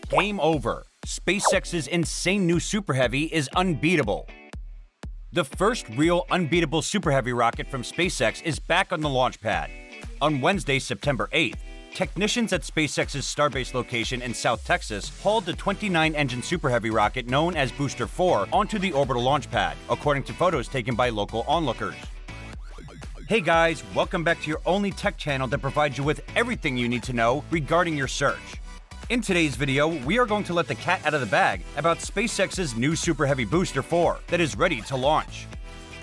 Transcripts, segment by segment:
Game over. SpaceX's insane new Super Heavy is unbeatable. The first real unbeatable Super Heavy rocket from SpaceX is back on the launch pad. On Wednesday, September 8th, technicians at SpaceX's Starbase location in South Texas hauled the 29-engine Super Heavy rocket known as Booster 4 onto the orbital launch pad, according to photos taken by local onlookers. Hey guys, welcome back to your only tech channel that provides you with everything you need to know regarding your search. In today's video, we are going to let the cat out of the bag about SpaceX's new Super Heavy Booster 4 that is ready to launch.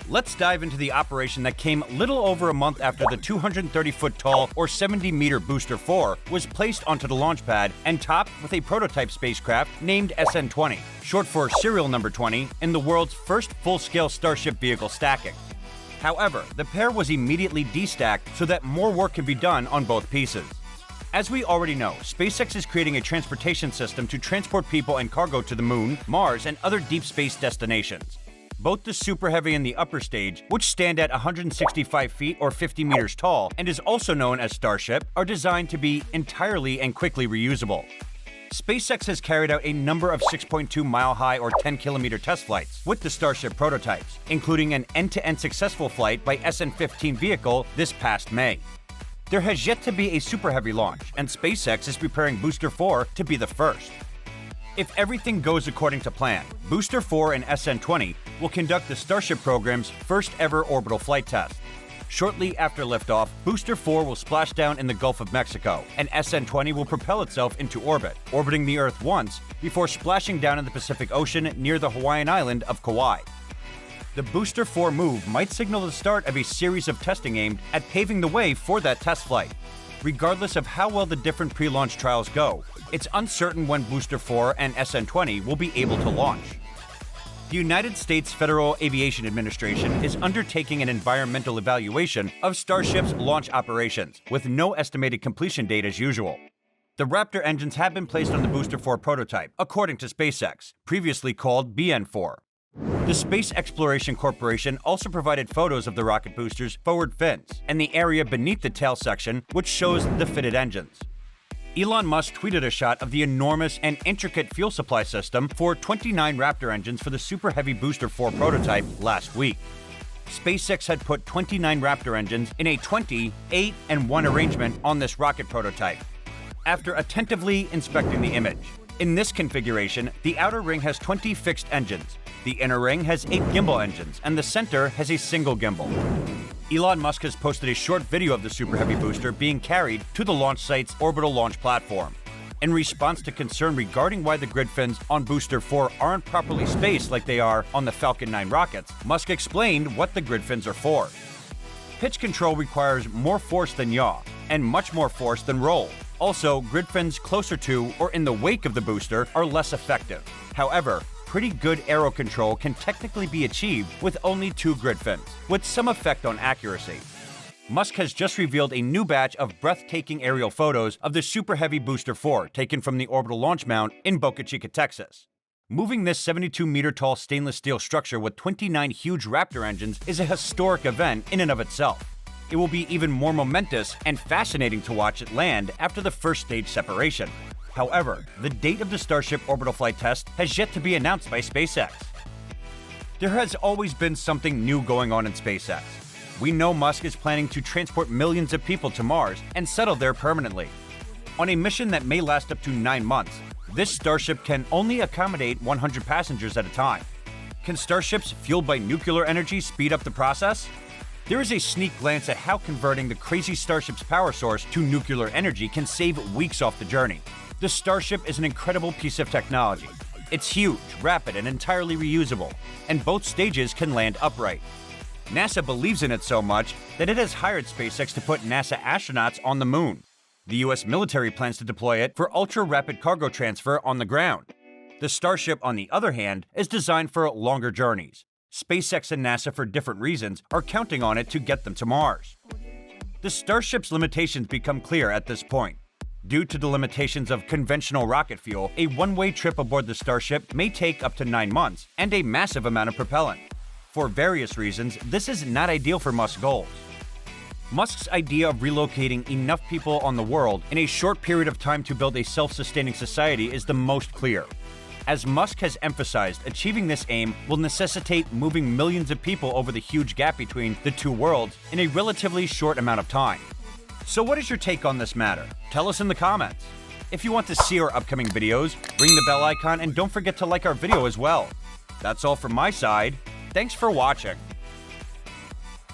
Let's dive into the operation that came little over a month after the 230-foot tall or 70-meter Booster 4 was placed onto the launch pad and topped with a prototype spacecraft named SN-20, short for serial number 20, in the world's first full-scale Starship vehicle stacking. However, the pair was immediately destacked so that more work could be done on both pieces. As we already know, SpaceX is creating a transportation system to transport people and cargo to the Moon, Mars, and other deep space destinations. Both the Super Heavy and the upper stage, which stand at 165 feet or 50 meters tall and is also known as Starship, are designed to be entirely and quickly reusable. SpaceX has carried out a number of 6.2-mile-high or 10-kilometer test flights with the Starship prototypes, including an end-to-end successful flight by SN-15 vehicle this past May. There has yet to be a Super Heavy launch, and SpaceX is preparing Booster 4 to be the first. If everything goes according to plan, Booster 4 and SN-20 will conduct the Starship program's first ever orbital flight test. Shortly after liftoff, Booster 4 will splash down in the Gulf of Mexico, and SN-20 will propel itself into orbit, orbiting the Earth once before splashing down in the Pacific Ocean near the Hawaiian island of Kauai. The Booster 4 move might signal the start of a series of testing aimed at paving the way for that test flight. Regardless of how well the different pre-launch trials go, it's uncertain when Booster 4 and SN-20 will be able to launch. The United States Federal Aviation Administration is undertaking an environmental evaluation of Starship's launch operations, with no estimated completion date as usual. The Raptor engines have been placed on the Booster 4 prototype, according to SpaceX, previously called BN-4. The Space Exploration Corporation also provided photos of the rocket booster's forward fins and the area beneath the tail section, which shows the fitted engines. Elon Musk tweeted a shot of the enormous and intricate fuel supply system for 29 Raptor engines for the Super Heavy Booster 4 prototype last week. SpaceX had put 29 Raptor engines in a 20, 8, and 1 arrangement on this rocket prototype. After attentively inspecting the image, in this configuration, the outer ring has 20 fixed engines, the inner ring has 8 gimbal engines, and the center has a single gimbal. Elon Musk has posted a short video of the Super Heavy booster being carried to the launch site's orbital launch platform. In response to concern regarding why the grid fins on Booster 4 aren't properly spaced like they are on the Falcon 9 rockets, Musk explained what the grid fins are for. Pitch control requires more force than yaw, and much more force than roll. Also, grid fins closer to or in the wake of the booster are less effective. However, pretty good aero control can technically be achieved with only 2 grid fins, with some effect on accuracy. Musk has just revealed a new batch of breathtaking aerial photos of the Super Heavy Booster 4 taken from the orbital launch mount in Boca Chica, Texas. Moving this 72-meter-tall stainless steel structure with 29 huge Raptor engines is a historic event in and of itself. It will be even more momentous and fascinating to watch it land after the first stage separation. However, the date of the Starship orbital flight test has yet to be announced by SpaceX. There has always been something new going on in SpaceX. We know Musk is planning to transport millions of people to Mars and settle there permanently. On a mission that may last up to 9 months, this Starship can only accommodate 100 passengers at a time. Can Starships fueled by nuclear energy speed up the process? There is a sneak glance at how converting the crazy Starship's power source to nuclear energy can save weeks off the journey. The Starship is an incredible piece of technology. It's huge, rapid, and entirely reusable, and both stages can land upright. NASA believes in it so much that it has hired SpaceX to put NASA astronauts on the Moon. The US military plans to deploy it for ultra-rapid cargo transfer on the ground. The Starship, on the other hand, is designed for longer journeys. SpaceX and NASA, for different reasons, are counting on it to get them to Mars. The Starship's limitations become clear at this point. Due to the limitations of conventional rocket fuel, a one-way trip aboard the Starship may take up to 9 months and a massive amount of propellant. For various reasons, this is not ideal for Musk's goals. Musk's idea of relocating enough people on the world in a short period of time to build a self-sustaining society is the most clear. As Musk has emphasized, achieving this aim will necessitate moving millions of people over the huge gap between the two worlds in a relatively short amount of time. So what is your take on this matter? Tell us in the comments. If you want to see our upcoming videos, ring the bell icon and don't forget to like our video as well. That's all from my side. Thanks for watching.